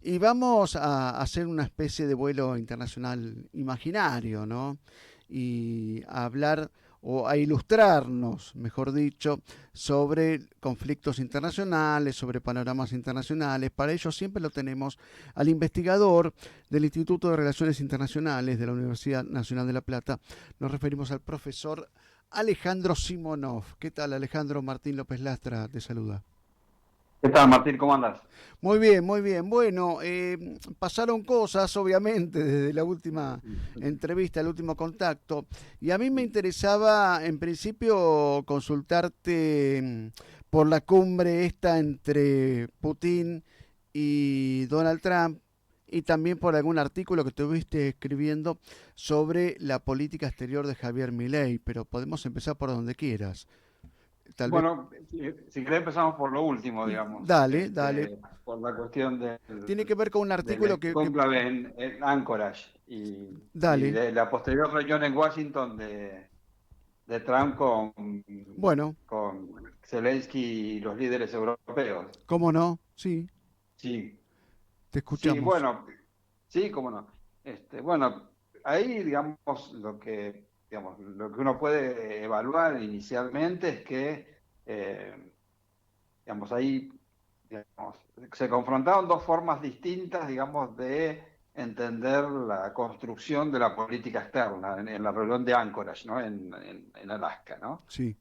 Y vamos a hacer una especie de vuelo internacional imaginario, ¿no? Y a hablar o a ilustrarnos, mejor dicho, sobre conflictos internacionales, sobre panoramas internacionales. Para ello siempre lo tenemos al investigador del Instituto de Relaciones Internacionales de la Universidad Nacional de La Plata. Nos referimos al profesor Alejandro Simonov. ¿Qué tal, Alejandro? Martín López Lastra te saluda. ¿Qué tal, Martín? ¿Cómo andas? Muy bien, muy bien. Bueno, pasaron cosas, obviamente, desde la última entrevista, el último contacto, y a mí me interesaba, en principio, consultarte por la cumbre esta entre Putin y Donald Trump, y también por algún artículo que estuviste escribiendo sobre la política exterior de Javier Milei, pero podemos empezar por donde quieras. Tal vez. Bueno, si querés empezamos por lo último, digamos, Dale, dale. por la cuestión Tiene que ver con un artículo del que cónclave en Anchorage y dale. de la posterior reunión en Washington de Trump Bueno, con Zelensky y los líderes europeos. ¿cómo no? Sí, Sí, te sí, escuchamos. bueno, sí, cómo no. Bueno, ahí, digamos, lo que uno puede evaluar inicialmente es que digamos, ahí digamos, se confrontaron dos formas distintas, digamos, de entender la construcción de la política externa en la reunión de Anchorage, ¿no? En Alaska, ¿no? Sí.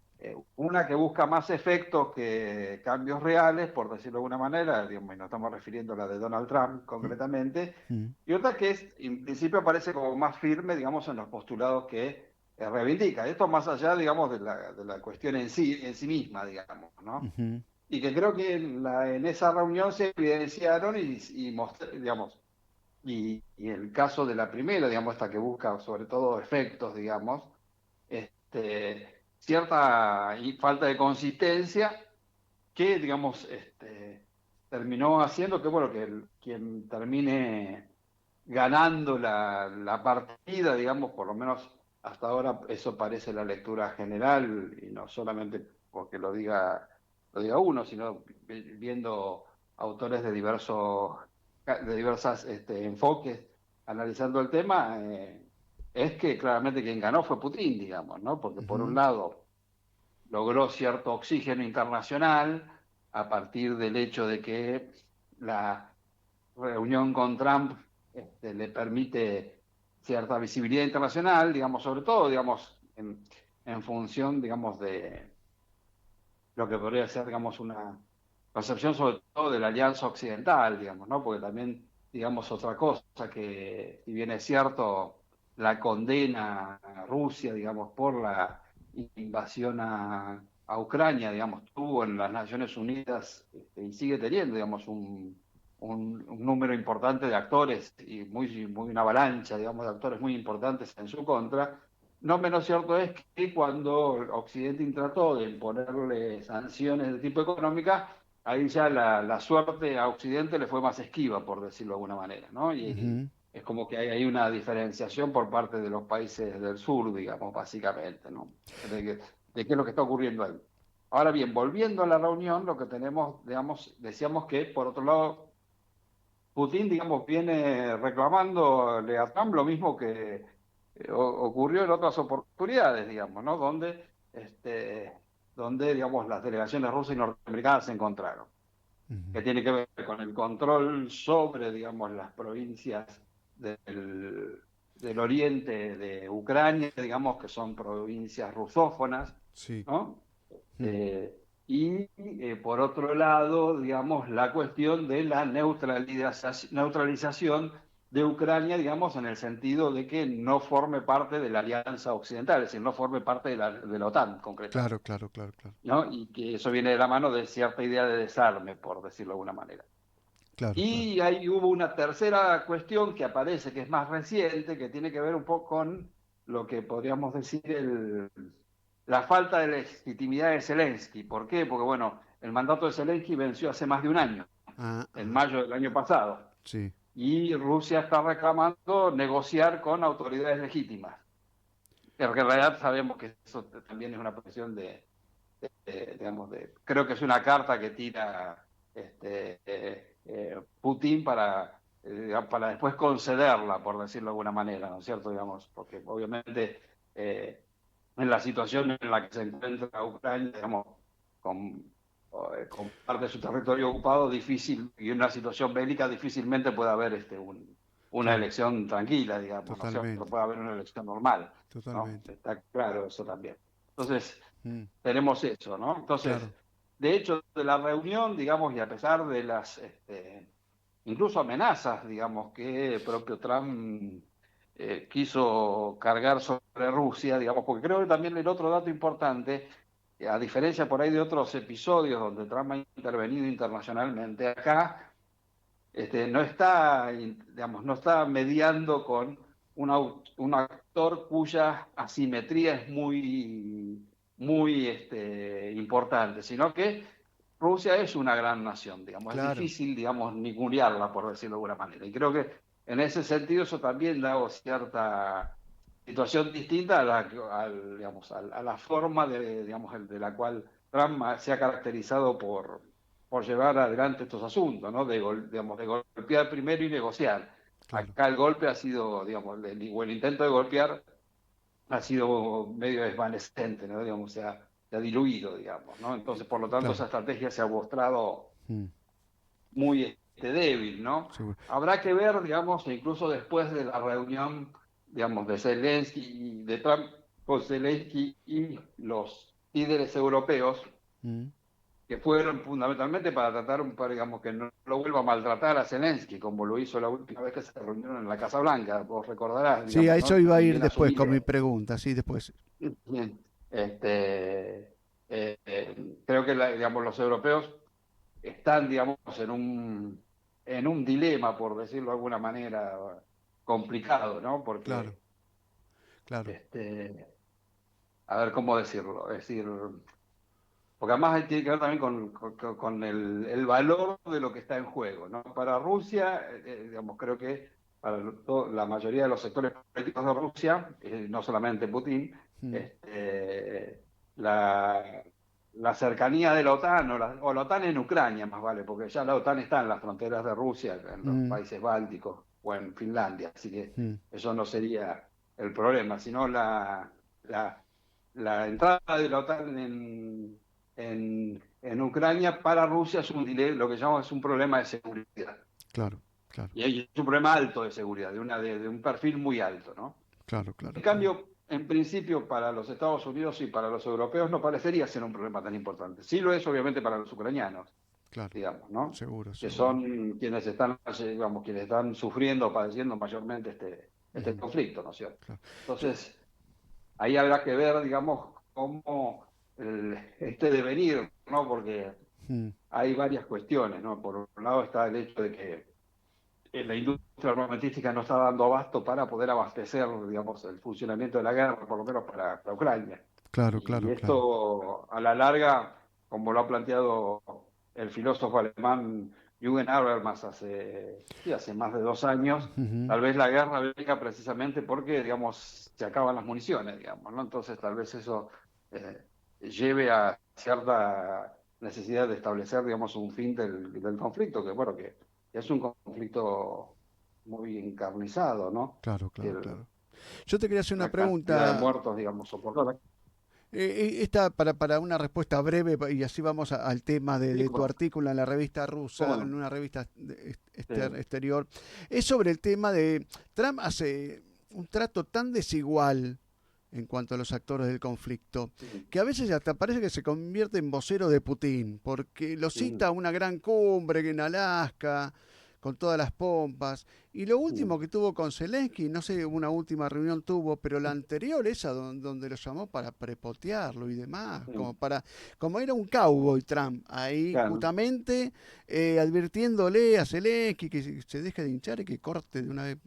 Una que busca más efectos que cambios reales, por decirlo de alguna manera, digamos, y nos estamos refiriendo a la de Donald Trump Mm, concretamente, mm. y otra que es, en principio parece como más firme, digamos, en los postulados que reivindica. Esto más allá, digamos, de la cuestión en sí misma, digamos, ¿no? Ujú. Y que creo que en esa reunión se evidenciaron digamos, y el caso de la primera, digamos, esta que busca sobre todo efectos, digamos, cierta falta de consistencia que, digamos, terminó haciendo que, bueno, quien termine ganando la partida, digamos, por lo menos hasta ahora eso parece la lectura general, y no solamente porque lo diga uno, sino viendo autores de diversas enfoques analizando el tema, es que claramente quien ganó fue Putin, digamos, ¿no? Porque por un Ujú. lado logró cierto oxígeno internacional a partir del hecho de que la reunión con Trump le permite cierta visibilidad internacional, digamos, sobre todo, digamos, en función, digamos, de lo que podría ser, digamos, una percepción sobre todo de la Alianza Occidental, digamos, ¿no? Porque también, digamos, otra cosa que, si bien es cierto, la condena a Rusia, digamos, por la invasión a Ucrania, digamos, tuvo en las Naciones Unidas y sigue teniendo, digamos, un número importante de actores y muy una avalancha, digamos, de actores muy importantes en su contra. No menos cierto es que cuando Occidente trató de imponerle sanciones de tipo económica, ahí ya la suerte a Occidente le fue más esquiva, por decirlo de alguna manera, ¿no? Y Ujú. es como que hay una diferenciación por parte de los países del sur, digamos, básicamente, ¿no? De qué es lo que está ocurriendo ahí. Ahora bien, volviendo a la reunión, lo que tenemos, digamos, decíamos que, por otro lado, Putin, digamos, viene reclamándole a Trump lo mismo que ocurrió en otras oportunidades, digamos, ¿no? Donde, digamos, las delegaciones rusas y norteamericanas se encontraron, Ujú. que tiene que ver con el control sobre, digamos, las provincias del oriente de Ucrania, digamos, que son provincias rusófonas, Sí. ¿no? Mm. Por otro lado, digamos, la cuestión de la neutralización de Ucrania, digamos, en el sentido de que no forme parte de la Alianza Occidental, es decir, no forme parte de la OTAN, Claro, concretamente, claro, claro, claro. ¿no? Y que eso viene de la mano de cierta idea de desarme, por decirlo de alguna manera. Claro, claro. Y ahí hubo una tercera cuestión que aparece, que es más reciente, que tiene que ver un poco con lo que podríamos decir la falta de legitimidad de Zelensky. ¿Por qué? Porque, bueno, el mandato de Zelensky venció hace más de un año, Ah, en ah, mayo del año pasado, sí. y Rusia está reclamando negociar con autoridades legítimas. Pero que en realidad sabemos que eso también es una presión digamos, creo que es una carta que tira Putin para después concederla, por decirlo de alguna manera, ¿no es cierto? Digamos, porque obviamente en la situación en la que se encuentra Ucrania, digamos, con, con parte de su territorio ocupado, difícil, y en una situación bélica difícilmente puede haber una Claro, elección tranquila, digamos, ¿no es cierto? totalmente, Puede haber una elección normal, ¿no? totalmente. Está claro eso también. Entonces, Mm, tenemos eso, ¿no? Entonces, claro, de hecho, de la reunión, digamos, y a pesar de las incluso amenazas, digamos, que el propio Trump quiso cargar sobre Rusia, digamos, porque creo que también el otro dato importante, a diferencia por ahí de otros episodios donde Trump ha intervenido internacionalmente, acá no está, digamos, no está mediando con un actor cuya asimetría es muy importante, sino que Rusia es una gran nación, digamos, es claro, difícil, digamos, ningunearla, por decirlo de alguna manera. Y creo que en ese sentido eso también da cierta situación distinta digamos, a la forma digamos, de la cual Trump se ha caracterizado por llevar adelante estos asuntos, ¿no? Digamos, de golpear primero y negociar. claro, Acá el golpe ha sido, digamos, o el intento de golpear ha sido medio desvanecente, ¿no? Digamos, se ha diluido, digamos, ¿no? Entonces, por lo tanto, esa claro. estrategia se ha mostrado Mm, muy débil, ¿no? seguro. Habrá que ver, digamos, incluso después de la reunión, digamos, de Zelensky y de Trump con Zelensky y los líderes europeos, Mm, que fueron fundamentalmente para digamos, que no lo vuelva a maltratar a Zelensky, como lo hizo la última vez que se reunieron en la Casa Blanca, vos recordarás, sí, a digamos, eso ¿no? iba a Ni ir bien después con mi asumido. pregunta, sí, después. Bien. Creo que digamos, los europeos están, digamos, en un dilema, por decirlo de alguna manera, complicado, ¿no? Claro, Porque, claro, este, a ver cómo decirlo, es decir, porque además tiene que ver también con el valor de lo que está en juego, ¿no? Para Rusia, digamos, creo que para la mayoría de los sectores políticos de Rusia, no solamente Putin, mm, la, la cercanía de la OTAN o la OTAN en Ucrania, más vale, porque ya la OTAN está en las fronteras de Rusia, en los mm, países bálticos o en Finlandia, así que mm, eso no sería el problema, sino la, la entrada de la OTAN en Ucrania para Rusia es lo que llamamos es un problema de seguridad. claro, claro, Y es un problema alto de seguridad, de un perfil muy alto, ¿no? claro, claro, En claro, cambio, en principio, para los Estados Unidos y para los europeos no parecería ser un problema tan importante. Sí lo es, obviamente, para los ucranianos, claro, digamos, ¿no? seguro, Que seguro. son quienes están sufriendo, padeciendo mayormente este Ujú, conflicto, ¿no es cierto? claro. Yo- Entonces, ahí habrá que ver, digamos, cómo este devenir, ¿no? Porque mm, hay varias cuestiones, ¿no? Por un lado está el hecho de que la industria armamentística no está dando abasto para poder abastecer, digamos, el funcionamiento de la guerra, por lo menos para Ucrania. claro, Y claro, claro. esto, a la larga, como lo ha planteado el filósofo alemán Jürgen Habermas sí, hace más de 2 años, Ujú, tal vez la guerra venga precisamente porque, digamos, se acaban las municiones, digamos, ¿no? Entonces, tal vez eso lleve a cierta necesidad de establecer, digamos, un fin del conflicto, que, bueno, que es un conflicto muy encarnizado, ¿no? claro, claro, El- claro. Yo te quería hacer una la cantidad de pregunta. muertos, digamos, soportada. Esta para una respuesta breve y así vamos al tema Sí, de tu artículo en la revista cómo rusa, en no. una revista Sí, exterior. Es sobre el tema de Trump hace un trato tan desigual en cuanto a los actores del conflicto, sí, que a veces hasta parece que se convierte en vocero de Putin, porque lo cita sí, a una gran cumbre en Alaska, con todas las pompas, y lo sí, último que tuvo con Zelensky, no sé, una última reunión tuvo, pero la anterior, esa donde lo llamó para prepotearlo y demás, sí, como era un cowboy Trump, ahí claro. justamente advirtiéndole a Zelensky que se deje de hinchar y que corte de una vez.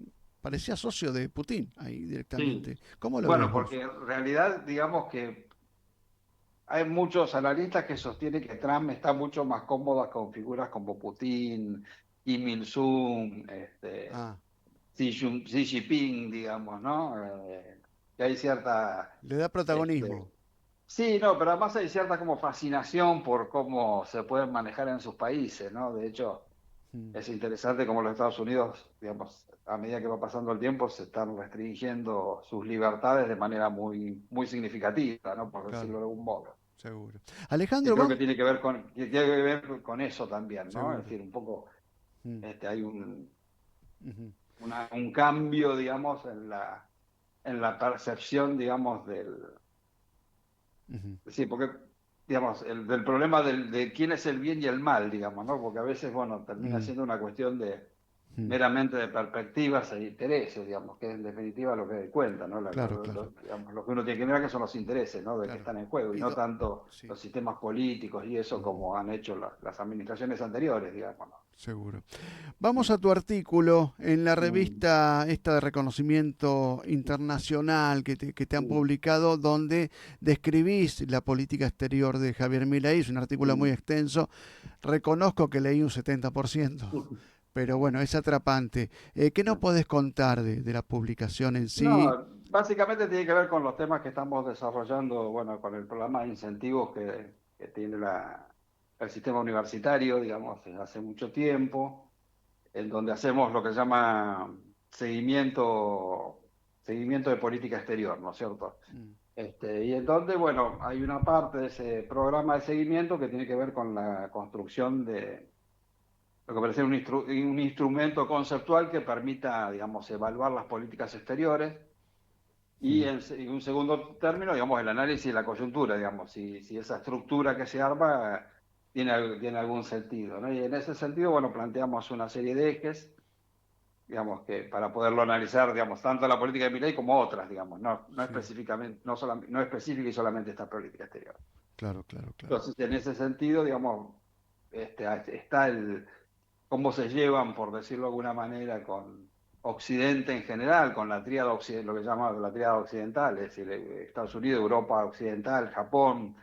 Parecía socio de Putin ahí Sí. directamente. ¿Cómo lo ves Bueno, vos? porque en realidad, digamos que hay muchos analistas que sostienen que Trump está mucho más cómodo con figuras como Putin, Kim Il-sung, Ah, Xi Jinping, digamos, ¿no? Que hay cierta le da este, protagonismo. Sí, no, pero además hay cierta como fascinación por cómo se pueden manejar en sus países, ¿no? De hecho, Mm, es interesante cómo los Estados Unidos, digamos, a medida que va pasando el tiempo, se están restringiendo sus libertades de manera muy, muy significativa, ¿no? Por claro, decirlo de algún modo. seguro. Y Alejandro, creo que vamos, tiene que ver con eso también, ¿no? Es seguro. decir, un poco, Mm, hay un, ujú, un cambio, digamos, en la percepción, digamos, ujú, sí, porque, digamos, del problema de quién es el bien y el mal, digamos, ¿no? Porque a veces, bueno, termina mm, siendo una cuestión de mm. meramente de perspectivas e intereses, digamos, que es en definitiva lo que cuenta, ¿no? Claro, claro, Digamos, lo que uno tiene que mirar que son los intereses, ¿no? De que claro. están en juego y Y no tanto sí, los sistemas políticos y eso ujú, como han hecho las administraciones anteriores, digamos, ¿no? seguro. Vamos a tu artículo en la Mm, revista esta de reconocimiento internacional que te han mm, publicado, donde describís la política exterior de Javier Milei. Es un artículo muy mm, extenso. Reconozco que leí un 70%, mm. pero bueno, es atrapante. ¿Qué nos podés contar de la publicación en sí? No, básicamente tiene que ver con los temas que estamos desarrollando, bueno, con el programa de incentivos que tiene el sistema universitario, digamos, desde hace mucho tiempo, en donde hacemos lo que se llama seguimiento, seguimiento de política exterior, ¿no es cierto? Mm, Y entonces, bueno, hay una parte de ese programa de seguimiento que tiene que ver con la construcción de lo que parece un instrumento conceptual que permita, digamos, evaluar las políticas exteriores y mm, en un segundo término, digamos, el análisis de la coyuntura, digamos, si esa estructura que se arma tiene algún sentido, ¿no? Y en ese sentido, bueno, planteamos una serie de ejes, digamos, que para poderlo analizar, digamos, tanto la política de Milei como otras, digamos, no sí, específicamente, no específica y solamente esta política exterior. claro, claro, claro. Entonces, en ese sentido, digamos, está cómo se llevan, por decirlo de alguna manera, con Occidente en general, con la tríada lo que llamamos la tríada occidental, es decir, Estados Unidos, Europa occidental, Japón,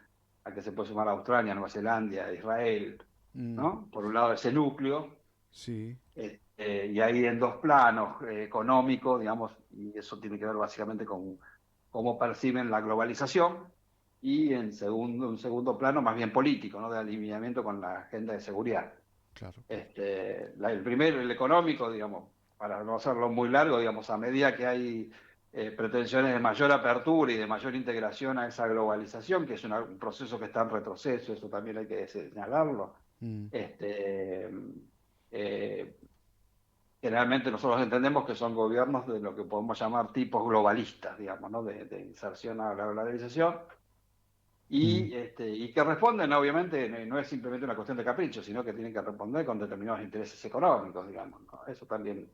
a que se puede sumar Australia, Nueva Zelanda, Israel, Mm, ¿no? Por un lado ese núcleo, sí, y ahí en dos planos, económico, digamos, y eso tiene que ver básicamente con cómo perciben la globalización, y un segundo plano más bien político, ¿no? De alineamiento con la agenda de seguridad. claro, claro. El primero, el económico, digamos, para no hacerlo muy largo, digamos, a medida que hay pretensiones de mayor apertura y de mayor integración a esa globalización, que es un proceso que está en retroceso, eso también hay que señalarlo. Mm, este, eh, Generalmente nosotros entendemos que son gobiernos de lo que podemos llamar tipos globalistas, digamos, ¿no? De inserción a la globalización mm, y que responden, obviamente, no es simplemente una cuestión de capricho, sino que tienen que responder con determinados intereses económicos, digamos, ¿no? Eso también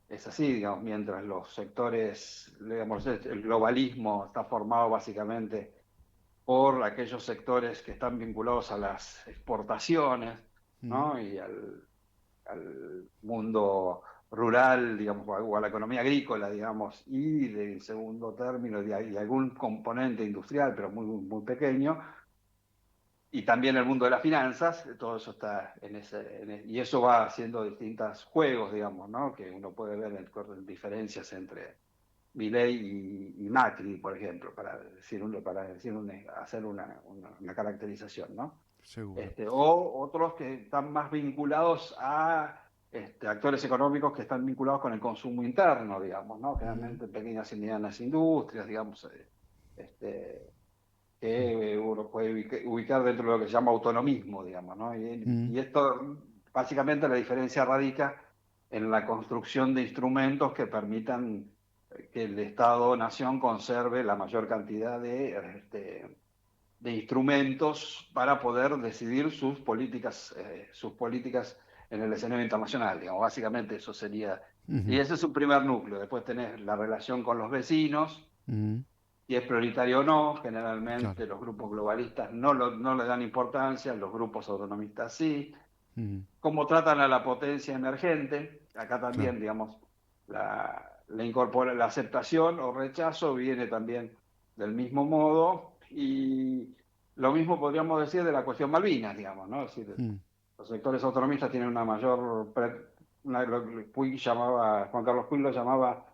es así, digamos, mientras los sectores, digamos, el globalismo está formado básicamente por aquellos sectores que están vinculados a las exportaciones, mm, ¿no? Y al mundo rural, digamos, o a la economía agrícola, digamos, y de segundo término, y algún componente industrial, pero muy, muy pequeño, y también el mundo de las finanzas, todo eso está y eso va haciendo distintos juegos, digamos, ¿no? Que uno puede ver diferencias entre Milei y Macri, por ejemplo, hacer una caracterización, ¿no? seguro. O otros que están más vinculados a actores económicos que están vinculados con el consumo interno, digamos, ¿no? Mm, Generalmente pequeñas y medianas industrias, digamos, que uno puede ubicar dentro de lo que se llama autonomismo, digamos, ¿no? mm, Y esto, básicamente, la diferencia radica en la construcción de instrumentos que permitan que el Estado-nación conserve la mayor cantidad de instrumentos para poder decidir sus políticas en el escenario internacional, digamos, básicamente eso sería, y ujú, ese es un primer núcleo. Después tenés la relación con los vecinos, mm, si es prioritario o no. claro. Generalmente los grupos globalistas no le dan importancia, los grupos autonomistas sí. Mm, Cómo tratan a la potencia emergente, acá claro. también, digamos, la aceptación o rechazo viene también del mismo modo, y lo mismo podríamos decir de la cuestión Malvinas, digamos, ¿no? Es decir, Mm, los sectores autonomistas tienen una mayor, Juan Carlos Puig lo llamaba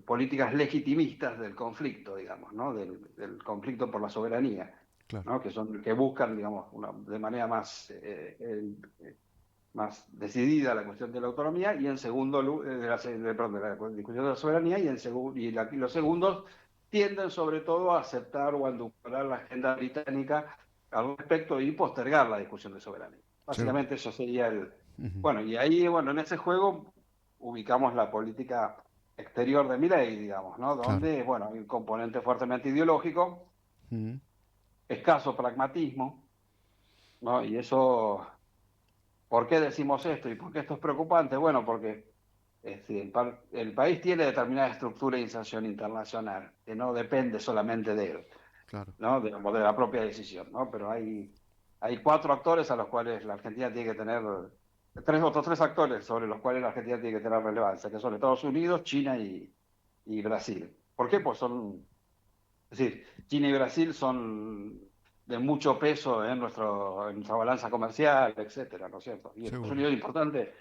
políticas legitimistas del conflicto, digamos, ¿no? Del conflicto por la soberanía, Claro. ¿no? Que buscan, digamos, de manera más decidida la cuestión de la autonomía y en segundo perdón, de la discusión de la soberanía y los segundos tienden sobre todo a aceptar o a endurar la agenda británica al respecto y postergar la discusión de soberanía. Seguro. Básicamente eso sería Ujú. bueno, y ahí, bueno, en ese juego ubicamos la política exterior de Milei, digamos, ¿no? Claro. Donde, bueno, hay un componente fuertemente ideológico, Ujú. escaso pragmatismo, ¿no? Y eso, ¿por qué decimos esto y por qué esto es preocupante? Bueno, porque el país tiene determinada estructura de inserción internacional, que no depende solamente de él, Claro. ¿no? De la propia decisión, ¿no? Pero hay cuatro actores a los cuales la Argentina tiene que tener, otros tres actores sobre los cuales la Argentina tiene que tener relevancia, que son Estados Unidos, China y Brasil. ¿Por qué? Pues es decir, China y Brasil son de mucho peso en nuestra balanza comercial, etcétera, ¿no es cierto? Y Estados Seguro. Unidos es importante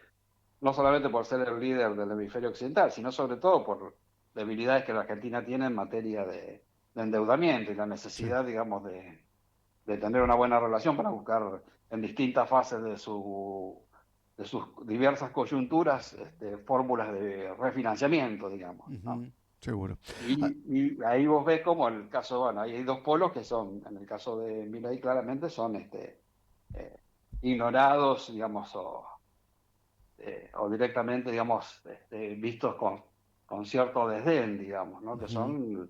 no solamente por ser el líder del hemisferio occidental, sino sobre todo por debilidades que la Argentina tiene en materia de endeudamiento y la Sí. necesidad, digamos, de tener una buena relación para buscar en distintas fases de sus diversas coyunturas fórmulas de refinanciamiento, digamos, ¿no? Ujú. Seguro. Ah, Y ahí vos ves como el caso, bueno, ahí hay dos polos que son, en el caso de Milei claramente, son eh, ignorados, digamos, o directamente, digamos, vistos con cierto desdén, digamos, ¿no? Que ujú. son,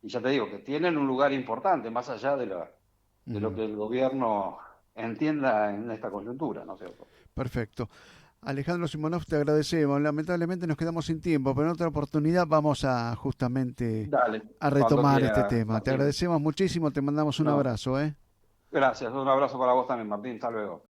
y ya te digo, que tienen un lugar importante más allá de lo Ujú. que el gobierno entienda en esta coyuntura, ¿no es cierto? Perfecto. Alejandro Simonov, te agradecemos. Lamentablemente nos quedamos sin tiempo, pero en otra oportunidad vamos a justamente Dale, a cuando retomar este quiera, tema. Te Martín. agradecemos muchísimo, te mandamos un No, abrazo, ¿eh? gracias, un abrazo para vos también, Martín, hasta luego.